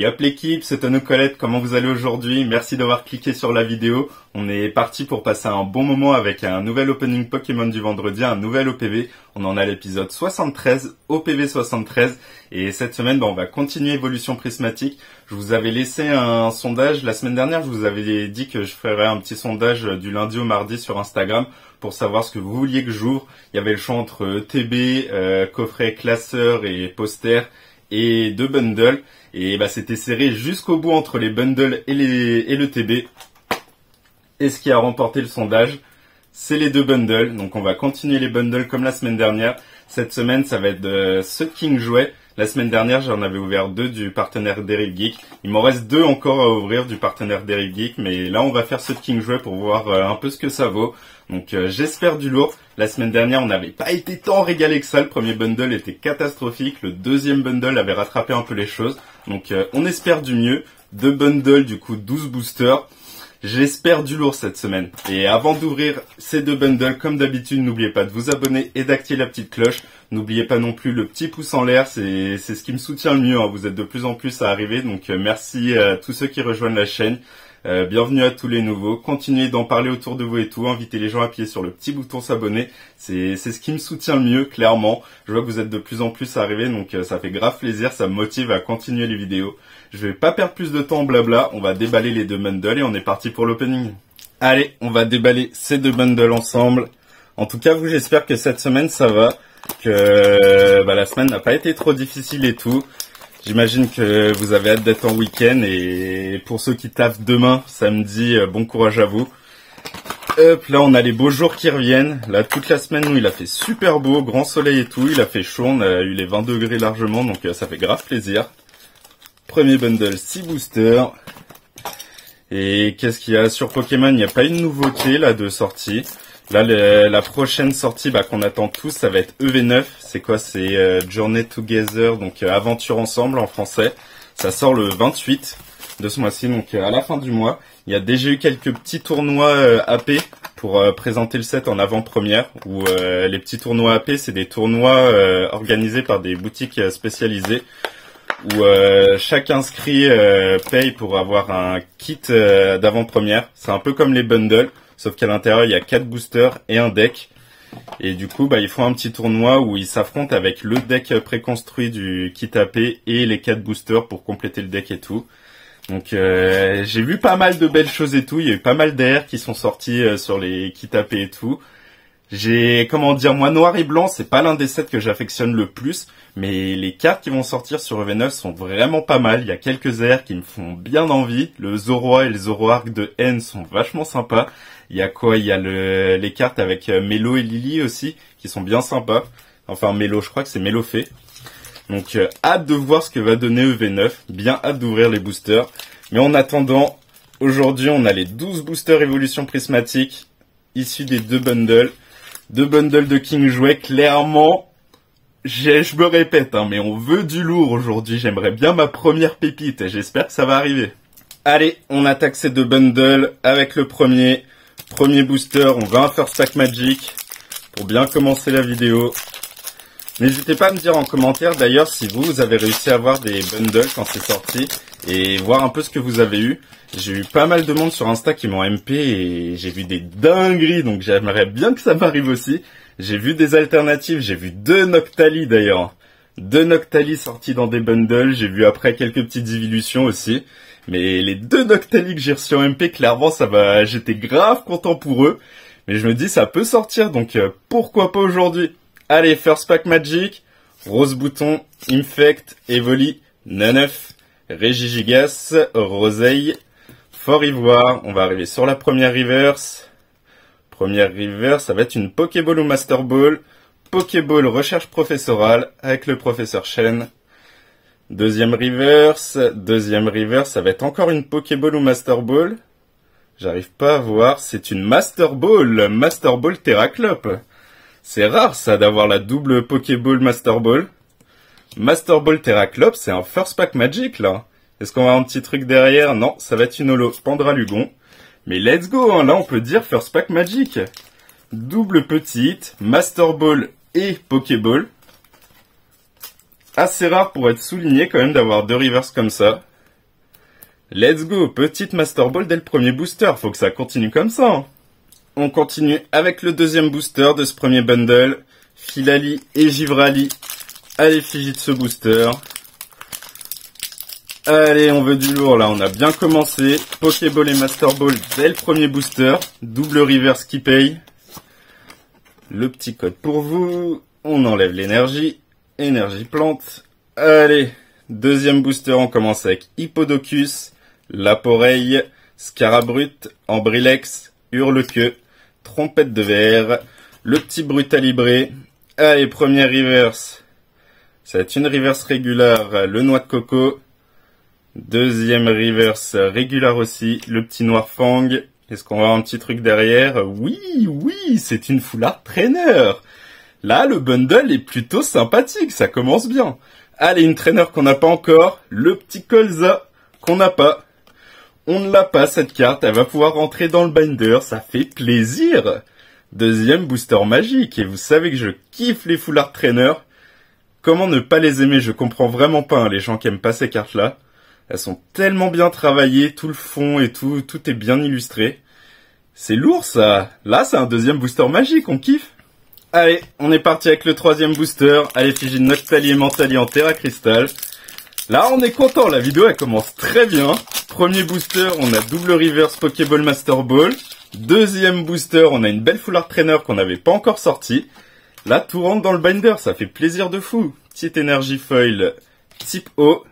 Yop l'équipe, c'est Tono Colette, comment vous allez aujourd'hui? Merci d'avoir cliqué sur la vidéo. On est parti pour passer un bon moment avec un nouvel opening Pokémon du vendredi, un nouvel OPV. On en a l'épisode 73, OPV 73. Et cette semaine, on va continuer Évolution Prismatique. Je vous avais laissé un sondage. La semaine dernière, je vous avais dit que je ferais un petit sondage du lundi au mardi sur Instagram pour savoir ce que vous vouliez que j'ouvre. Il y avait le choix entre TB, coffret classeur et poster et 2 bundles. Et c'était serré jusqu'au bout entre les bundles et le TB. Et ce qui a remporté le sondage, c'est les 2 bundles. Donc on va continuer les bundles comme la semaine dernière. Cette semaine, ça va être de ceux de King Jouet. La semaine dernière, j'en avais ouvert 2 du partenaire Derive Geek. Il m'en reste 2 encore à ouvrir du partenaire Derive Geek. Mais là, on va faire ceux de King Jouet pour voir un peu ce que ça vaut. Donc j'espère du lourd. La semaine dernière, on n'avait pas été tant régalé que ça. Le premier bundle était catastrophique. Le deuxième bundle avait rattrapé un peu les choses. Donc on espère du mieux. 2 bundles, du coup 12 boosters. J'espère du lourd cette semaine. Et avant d'ouvrir ces 2 bundles, comme d'habitude, n'oubliez pas de vous abonner et d'activer la petite cloche. N'oubliez pas non plus le petit pouce en l'air, c'est ce qui me soutient le mieux. Hein. Vous êtes de plus en plus à arriver, donc merci à tous ceux qui rejoignent la chaîne. Bienvenue à tous les nouveaux. Continuez d'en parler autour de vous et tout. Invitez les gens à appuyer sur le petit bouton s'abonner. C'est ce qui me soutient le mieux, clairement. Je vois que vous êtes de plus en plus à arriver, donc ça fait grave plaisir. Ça me motive à continuer les vidéos. Je vais pas perdre plus de temps en blabla. On va déballer les 2 bundles et on est parti pour l'opening. Allez, on va déballer ces 2 bundles ensemble. En tout cas, vous, j'espère que cette semaine ça va. Que la semaine n'a pas été trop difficile et tout. J'imagine que vous avez hâte d'être en week-end et pour ceux qui taffent demain, samedi, bon courage à vous. Hop, là on a les beaux jours qui reviennent. Là toute la semaine, nous il a fait super beau, grand soleil et tout. Il a fait chaud, on a eu les 20 degrés largement, donc ça fait grave plaisir. Premier bundle, 6 boosters. Et qu'est-ce qu'il y a sur Pokémon? Il n'y a pas une nouveauté là de sortie. Là, la prochaine sortie qu'on attend tous, ça va être EV9. C'est quoi? C'est Journey Together, donc Aventure Ensemble en français. Ça sort le 28 de ce mois-ci, donc à la fin du mois. Il y a déjà eu quelques petits tournois AP pour présenter le set en avant-première. Où les petits tournois AP, c'est des tournois organisés par des boutiques spécialisées. Où chaque inscrit paye pour avoir un kit d'avant-première. C'est un peu comme les bundles. Sauf qu'à l'intérieur, il y a 4 boosters et un deck. Et du coup, ils font un petit tournoi où ils s'affrontent avec le deck préconstruit du kit AP et les 4 boosters pour compléter le deck et tout. Donc, j'ai vu pas mal de belles choses et tout. Il y a eu pas mal d'AR qui sont sortis sur les kits AP et tout. Moi, noir et blanc, c'est pas l'un des sets que j'affectionne le plus. Mais les cartes qui vont sortir sur EV9 sont vraiment pas mal. Il y a quelques AR qui me font bien envie. Le Zoroark et le Zoroark de N sont vachement sympas. Il y a quoi? Il y a les cartes avec Mélo et Lily aussi, qui sont bien sympas. Enfin, Mélo, je crois que c'est Mélofée. Donc, hâte de voir ce que va donner EV9. Bien hâte d'ouvrir les boosters. Mais en attendant, aujourd'hui, on a les 12 boosters Évolution Prismatique, issus des 2 bundles. 2 bundles de King Jouet, clairement, je me répète, mais on veut du lourd aujourd'hui. J'aimerais bien ma première pépite et j'espère que ça va arriver. Allez, on attaque ces 2 bundles avec le premier booster. On va un First Pack Magic pour bien commencer la vidéo. N'hésitez pas à me dire en commentaire d'ailleurs si vous avez réussi à avoir des bundles quand c'est sorti et voir un peu ce que vous avez eu. J'ai eu pas mal de monde sur Insta qui m'ont MP et j'ai vu des dingueries, donc j'aimerais bien que ça m'arrive aussi. J'ai vu des alternatives, j'ai vu 2 Noctali d'ailleurs. 2 Noctali sortis dans des bundles, j'ai vu après quelques petites évolutions aussi. Mais les 2 Noctali que j'ai reçus en MP, clairement j'étais grave content pour eux. Mais je me dis ça peut sortir, donc pourquoi pas aujourd'hui. Allez, First Pack Magic, Rose Bouton, Infect, Evoli, Nanef, Régigigas, Roseille, Fort Ivoire. On va arriver sur la première reverse. Première reverse, ça va être une Pokéball ou Master Ball. Pokéball recherche professorale avec le professeur Chen. Deuxième reverse, ça va être encore une Pokéball ou Master Ball. J'arrive pas à voir, c'est une Master Ball Terraclope. C'est rare ça d'avoir la double Pokéball Master Ball. Master Ball Terraclope, c'est un First Pack Magic là. Est-ce qu'on va avoir un petit truc derrière? Non, ça va être une holo Pandralugon. Mais let's go, là on peut dire First Pack Magic. Double petite, Master Ball et Pokéball. Assez rare pour être souligné quand même d'avoir 2 reverse comme ça. Let's go, petite Master Ball dès le premier booster, faut que ça continue comme ça. Hein. On continue avec le deuxième booster de ce premier bundle. Filali et Givrali à l'effigie de ce booster. Allez, on veut du lourd là, on a bien commencé. Pokéball et Master Ball dès le premier booster. Double reverse qui paye. Le petit code pour vous. On enlève l'énergie. Énergie plante. Allez, deuxième booster, on commence avec Hippodocus, Laporeille, Scarabrut, Ambrilex, Hurlequeue, Trompette de verre, le petit Brutalibré. Allez, première reverse. Ça va être une reverse régulière, le Noix de Coco. Deuxième reverse régulière aussi, le petit Noir Fang. Est-ce qu'on va avoir un petit truc derrière? Oui, c'est une Foulard Trainer. Là, le bundle est plutôt sympathique, ça commence bien. Allez, une trainer qu'on n'a pas encore, le petit Colza qu'on n'a pas. On ne l'a pas cette carte, elle va pouvoir rentrer dans le binder, ça fait plaisir. Deuxième booster magique, et vous savez que je kiffe les Foulard Trainer. Comment ne pas les aimer, je comprends vraiment pas les gens qui aiment pas ces cartes-là. Elles sont tellement bien travaillées, tout le fond et tout est bien illustré. C'est lourd ça. Là, c'est un deuxième booster magique, on kiffe. Allez, on est parti avec le troisième booster, à l'effigie de Noctali et Mentali en Terra Cristal. Là, on est content, la vidéo elle commence très bien. Premier booster, on a double reverse Pokéball Master Ball. Deuxième booster, on a une belle Foulard Trainer qu'on n'avait pas encore sortie. Là, tout rentre dans le binder, ça fait plaisir de fou. Petite énergie foil type O.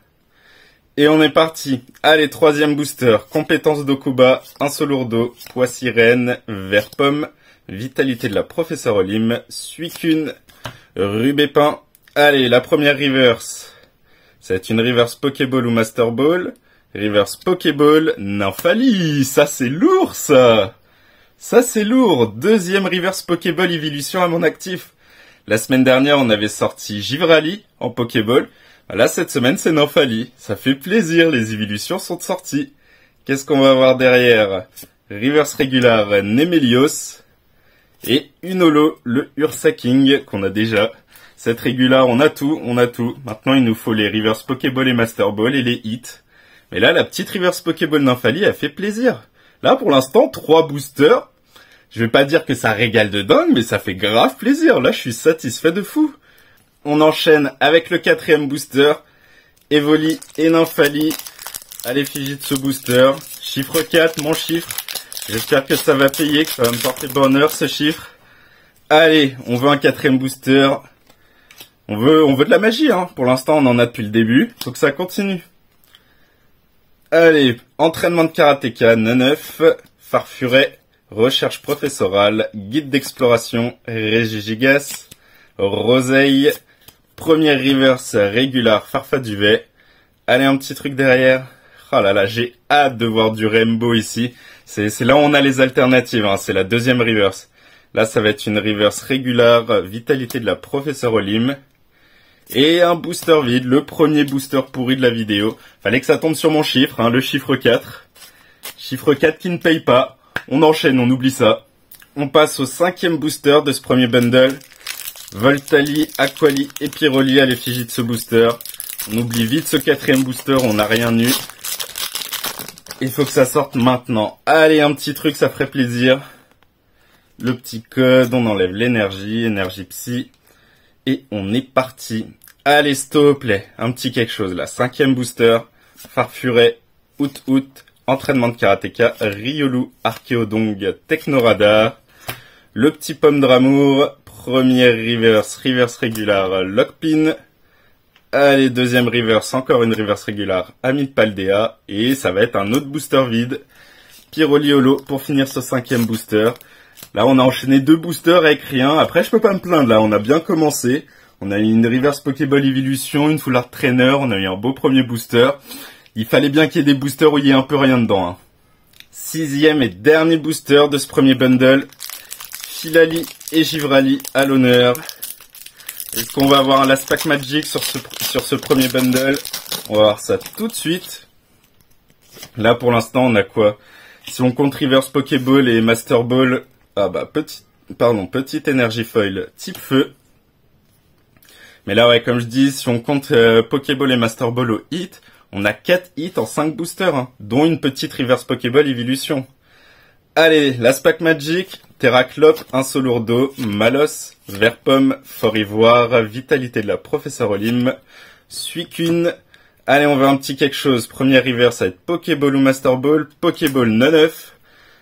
Et on est parti. Allez, troisième booster. Compétence d'Okuba, Insolourdo, Pois Sirène, Vert Pomme, Vitalité de la Professeure Olim, Suicune, Rubépin. Allez, la première reverse. Ça va être une reverse Pokéball ou Master Ball. Reverse Pokéball, Nymphali. Ça, c'est lourd, ça. Ça, c'est lourd. Deuxième reverse Pokéball Evolution à mon actif. La semaine dernière, on avait sorti Givrali en Pokéball. Là, cette semaine, c'est Nymphali. Ça fait plaisir, les évolutions sont sorties. Qu'est-ce qu'on va avoir derrière? Reverse régulière, Nemelios. Et une holo, le Ursaking, qu'on a déjà. Cette régulière, on a tout. Maintenant, il nous faut les reverse Pokéball et Master Ball et les hits. Mais là, la petite reverse Pokéball Nymphali, elle fait plaisir. Là, pour l'instant, 3 boosters. Je vais pas dire que ça régale de dingue, mais ça fait grave plaisir. Là, je suis satisfait de fou. On enchaîne avec le quatrième booster. Evoli et Nymphali à l'effigie de ce booster. Chiffre 4, mon chiffre. J'espère que ça va payer, que ça va me porter bonheur ce chiffre. Allez, on veut un quatrième booster. On veut de la magie, hein. Pour l'instant, on en a depuis le début. Faut que ça continue. Allez, entraînement de karatéka, 9, Farfuret, recherche professorale, guide d'exploration, Régigigas, Roseille, première reverse régulière, Farfaduvet. Allez, un petit truc derrière. Oh là là, j'ai hâte de voir du Rainbow ici. C'est là où on a les alternatives, hein. C'est la deuxième reverse. Là, ça va être une reverse régulière, Vitalité de la Professeure Olim. Et un booster vide, le premier booster pourri de la vidéo. Fallait que ça tombe sur mon chiffre, hein, le chiffre 4. Chiffre 4 qui ne paye pas. On enchaîne, on oublie ça. On passe au cinquième booster de ce premier bundle. Voltali, Aquali et Pyroli à l'effigie de ce booster. On oublie vite ce quatrième booster, on n'a rien eu. Il faut que ça sorte maintenant. Allez, un petit truc, ça ferait plaisir. Le petit code, on enlève l'énergie, énergie psy. Et on est parti. Allez, s'il te plaît, un petit quelque chose là. Cinquième booster, Farfuret, Out, entraînement de karatéka, Riolu, Archéodong, Technoradar. Le petit Pomme d'amour, première reverse régulière, Lockpin. Allez, deuxième reverse, encore une reverse régulière, Ami de Paldea. Et ça va être un autre booster vide, Pyroli Holo, pour finir ce cinquième booster. Là, on a enchaîné 2 boosters avec rien. Après, je peux pas me plaindre, là, on a bien commencé. On a eu une reverse Pokéball Evolution, une Foulard Trainer, on a eu un beau premier booster. Il fallait bien qu'il y ait des boosters où il y ait un peu rien dedans, hein. Sixième et dernier booster de ce premier bundle. Filali et Givrali à l'honneur. Est-ce qu'on va avoir un Last Pack Magic sur ce premier bundle? On va voir ça tout de suite. Là, pour l'instant, on a quoi? Si on compte Reverse Pokéball et Master Ball, petite énergie foil type feu. Mais là, ouais, comme je dis, si on compte Pokéball et Master Ball au hit, On a 4 hits en 5 boosters, hein, dont une petite Reverse Pokéball Evolution. Allez, l'Aspect Magic, Terraclope, Insolourdo, Malos, Verpomme, Fort Ivoire, Vitalité de la Professeure Olim, Suicune. Allez, on veut un petit quelque chose. Première reverse, ça va être Pokéball ou Master Ball, Pokéball 9.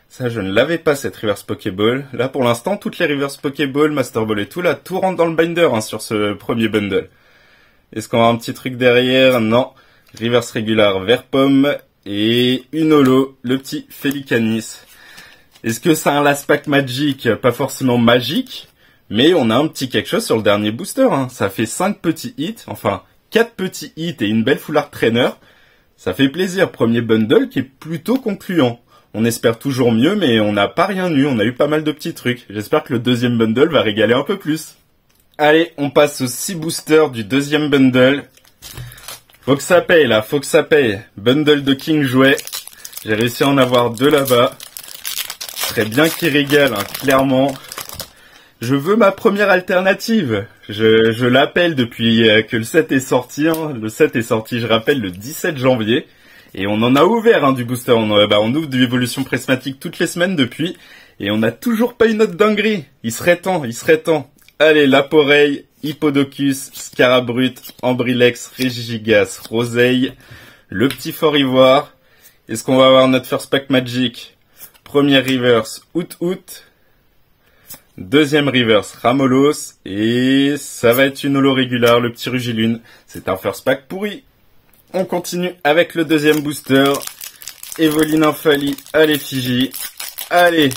Ça, je ne l'avais pas, cette reverse Pokéball. Là, pour l'instant, toutes les reverse Pokéball, Master Ball et tout, là, tout rentre dans le binder, hein, sur ce premier bundle. Est-ce qu'on a un petit truc derrière? Non. Reverse régular, Verpomme, et une holo, le petit Félicanis. Est-ce que c'est un Aspect Magic? Pas forcément magique, mais on a un petit quelque chose sur le dernier booster, hein. Ça fait 5 petits hits, enfin, 4 petits hits et une belle Full Art Trainer. Ça fait plaisir. Premier bundle qui est plutôt concluant. On espère toujours mieux, mais on n'a pas rien eu. On a eu pas mal de petits trucs. J'espère que le deuxième bundle va régaler un peu plus. Allez, on passe aux 6 boosters du deuxième bundle. Faut que ça paye, là. Faut que ça paye. Bundle de King Jouet. J'ai réussi à en avoir 2 là-bas. Très bien qu'il régale, hein, clairement. Je veux ma première alternative. Je l'appelle depuis que le set est sorti. Hein. Le set est sorti, je rappelle, le 17 janvier. Et on en a ouvert, hein, du booster. On ouvre du évolution prismatique toutes les semaines depuis. Et on n'a toujours pas eu notre dinguerie. Il serait temps, il serait temps. Allez, Laporeille, Hippodocus, Scarabrut, Ambrilex, Regigigas, Roseille, le petit Fort Ivoire. Est-ce qu'on va avoir notre First Pack Magic? Première reverse, Out. Deuxième reverse, Ramolos. Et ça va être une holo régulière, le petit Rugilune. C'est un First Pack pourri. On continue avec le deuxième booster. Evoline Infali à l'effigie. Allez,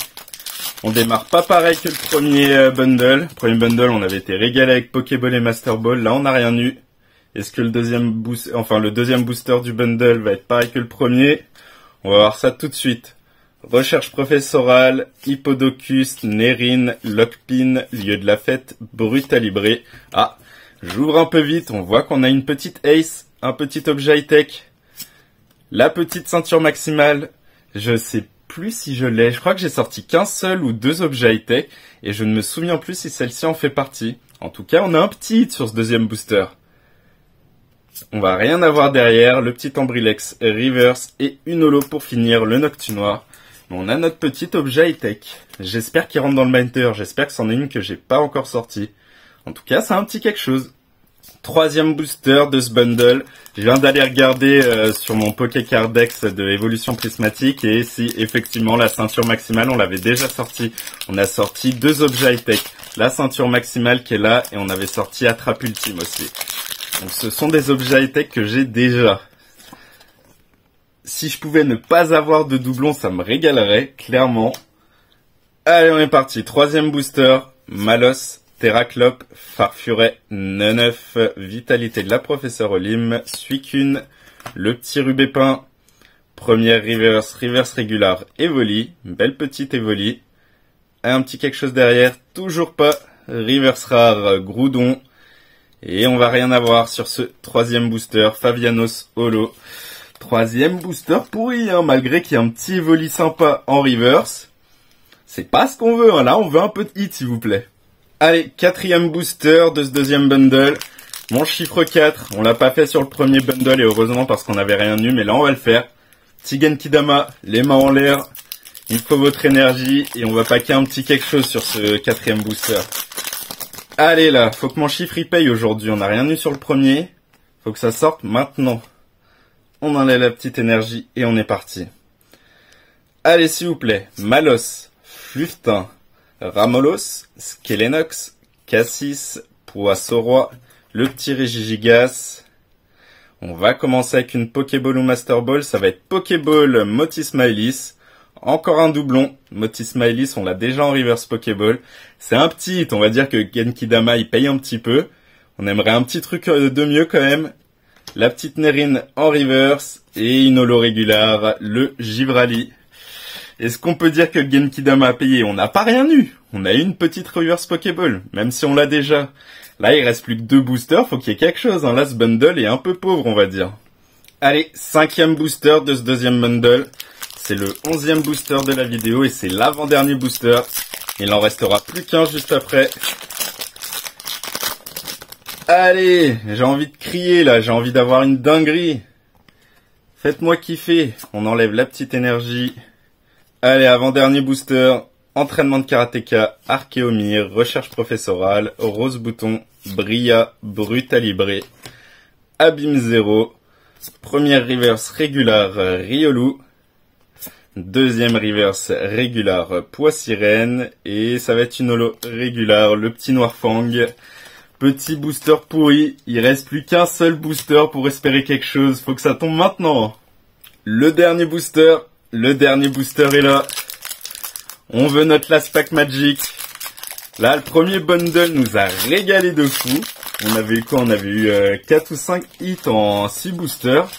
on démarre pas pareil que le premier bundle. Premier bundle, on avait été régalé avec Pokéball et Master Ball. Là, on n'a rien eu. Est-ce que le deuxième booster du bundle va être pareil que le premier? On va voir ça tout de suite. Recherche professorale, Hippodocus, Nérine, Lockpin, lieu de la fête, Brutalibré. Ah, j'ouvre un peu vite, on voit qu'on a une petite Ace, un petit objet high-tech. La petite ceinture maximale, je sais plus si je l'ai. Je crois que j'ai sorti qu'un seul ou 2 objets high-tech, et je ne me souviens plus si celle-ci en fait partie. En tout cas, on a un petit hit sur ce deuxième booster. On va rien avoir derrière, le petit Ambrilex Reverse et une holo pour finir, le Noctunoir. On a notre petit objet high-tech. J'espère qu'il rentre dans le binder. J'espère que c'en est une que j'ai pas encore sortie. En tout cas, c'est un petit quelque chose. Troisième booster de ce bundle. Je viens d'aller regarder sur mon Pokécardex de évolution prismatique. Et si effectivement la ceinture maximale, on l'avait déjà sortie. On a sorti 2 objets high-tech. La ceinture maximale qui est là. Et on avait sorti Attrape Ultime aussi. Donc ce sont des objets high-tech que j'ai déjà. Si je pouvais ne pas avoir de doublon, ça me régalerait, clairement. Allez, on est parti. Troisième booster, Malos, Terraclope, Farfuret, Neneuf, Vitalité de la Professeure Olim, Suicune, le petit Rubépin, première reverse régular, Evoli, belle petite Evoli. Un petit quelque chose derrière, toujours pas, reverse rare, Groudon. Et on va rien avoir sur ce troisième booster, Favianos Holo. Troisième booster pourri, hein, malgré qu'il y ait un petit Evoli sympa en reverse. C'est pas ce qu'on veut, hein. Là on veut un peu de hit s'il vous plaît. Allez, quatrième booster de ce deuxième bundle. Mon chiffre 4, on l'a pas fait sur le premier bundle et heureusement parce qu'on n'avait rien eu, mais là on va le faire. Petit Genkidama, les mains en l'air. Il faut votre énergie et on va paquer un petit quelque chose sur ce quatrième booster. Allez là, faut que mon chiffre y paye aujourd'hui, on n'a rien eu sur le premier. Faut que ça sorte maintenant. On enlève la petite énergie et on est parti. Allez, s'il vous plaît. Malos, Fluftin, Ramolos, Skelenox, Cassis, Poissauroy, le petit Regigigas. On va commencer avec une Pokéball ou Master Ball. Ça va être Pokéball Motismaelis. Encore un doublon. Motismaelis, on l'a déjà en reverse Pokéball. C'est un petit hit. On va dire que Genkidama, il paye un petit peu. On aimerait un petit truc de mieux quand même. La petite Nérine en reverse et une holo régulière, le Givrali. Est-ce qu'on peut dire que Genkidama a payé? On n'a pas rien eu. On a eu une petite reverse Pokéball, même si on l'a déjà. Là, il reste plus que 2 boosters, faut qu'il y ait quelque chose. Hein. Là, ce bundle est un peu pauvre, on va dire. Allez, 5e booster de ce deuxième bundle. C'est le 11e booster de la vidéo et c'est l'avant-dernier booster. Il en restera plus qu'un juste après. Allez, j'ai envie de crier là, j'ai envie d'avoir une dinguerie. Faites-moi kiffer. On enlève la petite énergie. Allez, avant-dernier booster. Entraînement de karatéka, Archéomir, recherche professorale, Rose Bouton, Bria, Brutalibré, Abîme 0, première reverse régular Riolu, deuxième reverse régular Pois Sirène, et ça va être une holo régular, le petit Noirfang. Petit booster pourri, il reste plus qu'un seul booster pour espérer quelque chose, faut que ça tombe maintenant. Le dernier booster est là. On veut notre last pack magic. Là, le premier bundle nous a régalé de fou. On avait eu quoi? On avait eu 4 ou 5 hits en 6 boosters.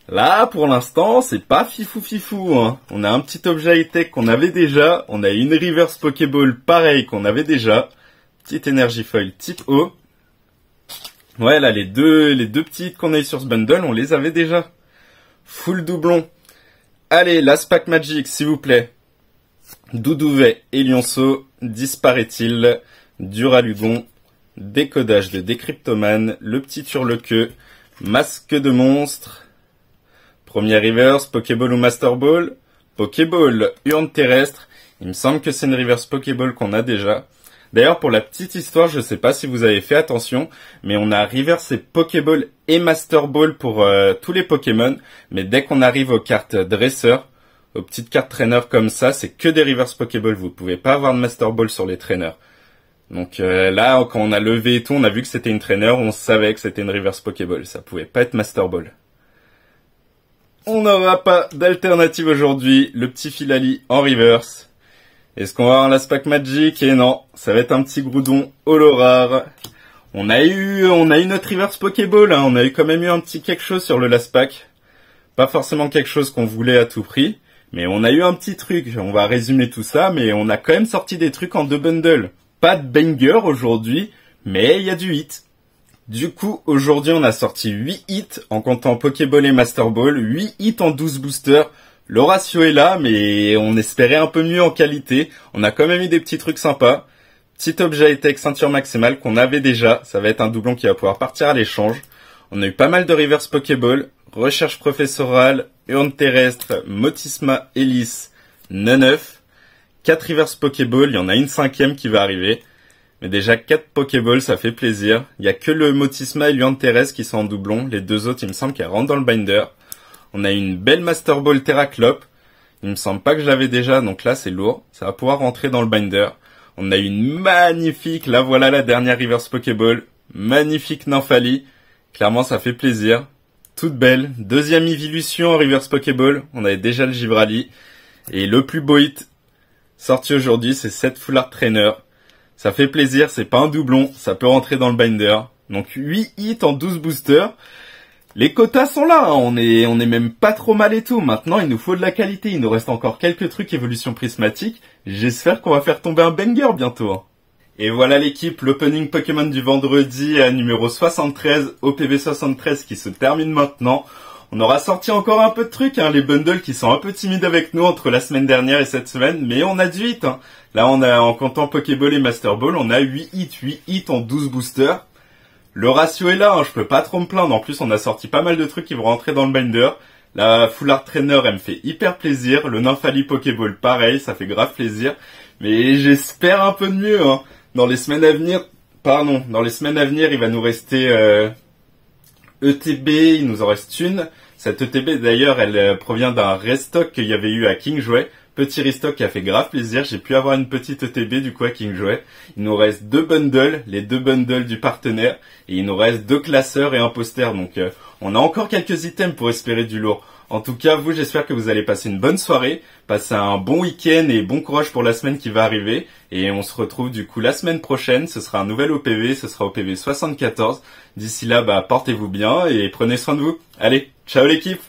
Là, pour l'instant, c'est pas fifou, hein. On a un petit objet high-tech qu'on avait déjà. On a une reverse Pokéball pareil qu'on avait déjà. Petite Energy Foil type O. Ouais, là, les deux petits hits qu'on a eu sur ce bundle, on les avait déjà. Full doublon. Allez, last pack magic, s'il vous plaît. Doudouvet et Lionceau, disparaît-il, Duralugon, décodage de Décryptomane, le petit Turlequeux, masque de monstre, première reverse, Pokéball ou Master Ball, Pokéball, urne terrestre, il me semble que c'est une reverse Pokéball qu'on a déjà. D'ailleurs, pour la petite histoire, je sais pas si vous avez fait attention, mais on a reversé Pokéball et Master Ball pour tous les Pokémon, mais dès qu'on arrive aux cartes dresseurs, aux petites cartes traîneurs comme ça, c'est que des reverse Pokéball. Vous pouvez pas avoir de Master Ball sur les traîneurs. Donc là, quand on a levé et tout, on a vu que c'était une traîneur, on savait que c'était une reverse Pokéball. Ça pouvait pas être Master Ball. On n'aura pas d'alternative aujourd'hui. Le petit Filali en reverse. Est-ce qu'on va avoir un last pack magic? Et non, ça va être un petit Groudon holo rare. On a eu notre reverse Pokéball, hein. On a eu quand même eu un petit quelque chose sur le last pack. Pas forcément quelque chose qu'on voulait à tout prix. Mais on a eu un petit truc, on va résumer tout ça, mais on a quand même sorti des trucs en 2 bundles. Pas de banger aujourd'hui, mais il y a du hit. Du coup, aujourd'hui, on a sorti 8 hits en comptant Pokéball et Master Ball, 8 hits en 12 boosters. Le ratio est là, mais on espérait un peu mieux en qualité. On a quand même eu des petits trucs sympas. Petit objet high-tech ceinture maximale qu'on avait déjà, ça va être un doublon qui va pouvoir partir à l'échange. On a eu pas mal de reverse Pokéball, recherche professorale, urne terrestre, Motisma, Hélice, Neneuf, 4 reverse Pokéball, il y en a une 5e qui va arriver. Mais déjà 4 Pokéball, ça fait plaisir. Il y a que le Motisma et l'urne terrestre qui sont en doublon. Les deux autres, il me semble qu'elles rentrent dans le binder. On a une belle Master Ball Terraclope. Il me semble pas que je l'avais déjà, donc là c'est lourd. Ça va pouvoir rentrer dans le binder. On a une magnifique, là voilà la dernière reverse Pokéball. Magnifique Nymphali. Clairement ça fait plaisir. Toute belle. Deuxième évolution en reverse Pokéball. On avait déjà le Givrali. Et le plus beau hit sorti aujourd'hui, c'est cette Full Art Trainer. Ça fait plaisir, c'est pas un doublon. Ça peut rentrer dans le binder. Donc 8 hits en 12 boosters. Les quotas sont là, hein. On est même pas trop mal et tout. Maintenant, il nous faut de la qualité. Il nous reste encore quelques trucs évolution prismatique. J'espère qu'on va faire tomber un banger bientôt, hein. Et voilà l'équipe, l'opening Pokémon du vendredi numéro 73, OPV 73 qui se termine maintenant. On aura sorti encore un peu de trucs, hein, les bundles qui sont un peu timides avec nous entre la semaine dernière et cette semaine, mais on a du hit, hein. Là, on a, en comptant Pokéball et Master Ball, on a 8 hits en 12 boosters. Le ratio est là, hein, je peux pas trop me plaindre. En plus, on a sorti pas mal de trucs qui vont rentrer dans le binder. La Full Art Trainer, elle me fait hyper plaisir. Le Nymphali Pokéball, pareil, ça fait grave plaisir. Mais j'espère un peu de mieux, hein. Dans les semaines à venir, il va nous rester ETB, il nous en reste une. Cette ETB, d'ailleurs, elle provient d'un restock qu'il y avait eu à King Jouet. Petit restock qui a fait grave plaisir. J'ai pu avoir une petite ETB du coup à King Jouet. Il nous reste 2 bundles, les 2 bundles du partenaire. Et il nous reste 2 classeurs et un poster. Donc on a encore quelques items pour espérer du lourd. En tout cas, vous, j'espère que vous allez passer une bonne soirée, passer un bon week-end et bon courage pour la semaine qui va arriver. Et on se retrouve du coup la semaine prochaine. Ce sera un nouvel OPV, ce sera OPV 74. D'ici là, portez-vous bien et prenez soin de vous. Allez, ciao l'équipe!